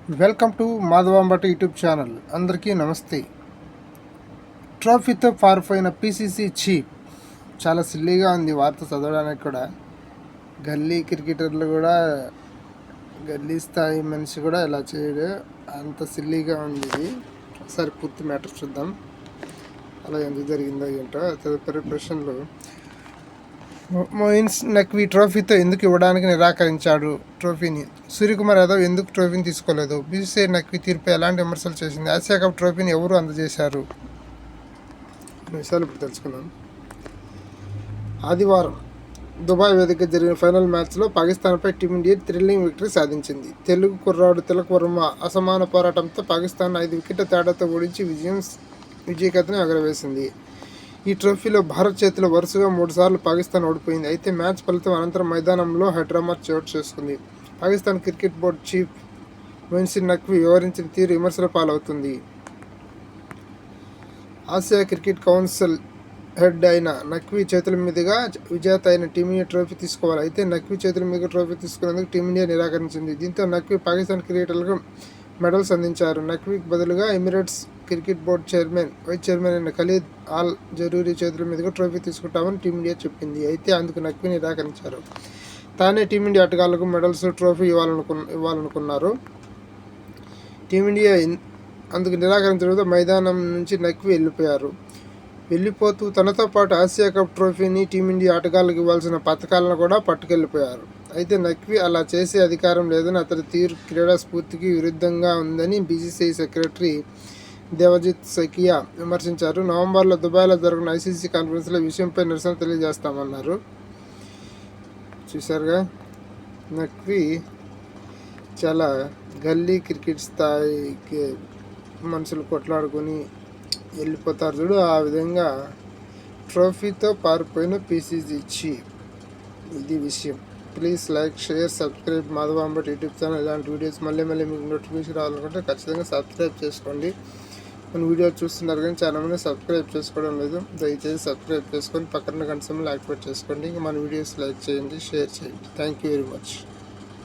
Welcome to మాధవాంబట YouTube channel. అందరికీ నమస్తే. ట్రోఫీతో పారిపోయిన పీసీసీ చీఫ్. చాలా సిల్లీగా ఉంది వార్త చదవడానికి కూడా. గల్లీ క్రికెటర్లు కూడా, గల్లీ స్థాయి మనిషి కూడా ఇలా చేయడు, అంత సిల్లీగా ఉంది ఇది. ఒకసారి పూర్తి మ్యాటర్ చూద్దాం, అలా ఎందుకు జరిగిందో ఏంటో. తదుపరి ప్రశ్నలు: మొయిన్ నఖ్వీ ట్రోఫీతో ఎందుకు ఇవ్వడానికి నిరాకరించాడు ట్రోఫీని? సూర్యకుమార్ యాదవ్ ఎందుకు ట్రోఫీని తీసుకోలేదు? బీసీసీఐ నఖ్వీ తీర్పై ఎలాంటి విమర్శలు చేసింది? ఆసియా కప్ ట్రోఫీని ఎవరు అందజేశారు? విషయాలు ఇప్పుడు తెలుసుకుందాం. ఆదివారం దుబాయ్ వేదికగా జరిగిన ఫైనల్ మ్యాచ్లో పాకిస్తాన్పై టీమిండియా థ్రిల్లింగ్ విక్టరీ సాధించింది. తెలుగు కుర్రాడు తిలక్ వర్మ అసమాన పోరాటంతో పాకిస్తాన్ 5 వికెట్ల తేడాతో ఓడించి విజయకేతనం ఎగరవేసింది. ఈ ట్రోఫీలో భారత్ చేతిలో వరుసగా 3 సార్లు పాకిస్తాన్ ఓడిపోయింది. అయితే మ్యాచ్ ఫలితం అనంతరం మైదానంలో హైడ్రామా చోటు చేసుకుంది. Pakistan cricket board chief Moin Naqvi వివరించిన తీరు విమర్శల పాలవుతుంది. ఆసియా క్రికెట్ కౌన్సిల్ హెడ్ అయిన నఖ్వీ చేతుల మీదుగా విజేత అయిన టీమిండియా ట్రోఫీ తీసుకోవాలి. అయితే నఖ్వీ చేతుల మీదుగా ట్రోఫీ తీసుకునేందుకు టీమిండియా నిరాకరించింది. దీంతో నఖ్వీ పాకిస్తాన్ క్రికెటర్లకు మెడల్స్ అందించారు. నఖ్వీకి బదులుగా Emirates cricket board vice chairman అయిన ఖలీద్ ఆల్ జరూరీ చేతుల మీదుగా ట్రోఫీ తీసుకుంటామని టీమిండియా చెప్పింది. అయితే అందుకు నఖ్వీ నిరాకరించారు. తానే టీమిండియా ఆటగాళ్లకు మెడల్స్, ట్రోఫీ ఇవ్వాలనుకున్నారు. టీమిండియా అందుకు నిరాకరించడంతో మైదానం నుంచి నఖ్వీ వెళ్ళిపోతూ తనతో పాటు ఆసియా కప్ ట్రోఫీని టీమిండియా ఆటగాళ్లకు ఇవ్వాల్సిన పథకాలను కూడా పట్టుకెళ్లిపోయారు. అయితే నఖ్వీ అలా చేసే అధికారం లేదని, అతడి తీరు క్రీడా స్ఫూర్తికి విరుద్ధంగా ఉందని బీసీసీఐ సెక్రటరీ దేవజిత్ సకియా విమర్శించారు. నవంబర్లో దుబాయ్లో జరిగిన ఐసీసీ కాన్ఫరెన్స్లో విషయంపై నిరసన తెలియజేస్తామన్నారు. చూశారుగా, నఖ్వీ చాలా గల్లీ క్రికెట్ స్థాయికి మనుషులు కొట్లాడుకొని వెళ్ళిపోతారు చూడు, ఆ విధంగా ట్రోఫీతో పారిపోయిన పీసీసీ చీఫ్. ఇది విషయం. ప్లీజ్ లైక్, షేర్, సబ్స్క్రైబ్ మాధవాంబట యూట్యూబ్ ఛానల్. ఇలాంటి వీడియోస్ మళ్ళీ మీకు నోటిఫికేషన్ రావాలనుకుంటే ఖచ్చితంగా సబ్స్క్రైబ్ చేసుకోండి. మన వీడియో చూస్తున్నారు కానీ చాలా మంది సబ్స్క్రైబ్ చేసుకోవడం లేదు. దయచేసి సబ్స్క్రైబ్ చేసుకొని పక్కన గంట సింబల్ యాక్టివేట్ చేసుకోండి. ఇంకా మన వీడియోస్ లైక్ చేయండి, షేర్ చేయండి. Thank you very much.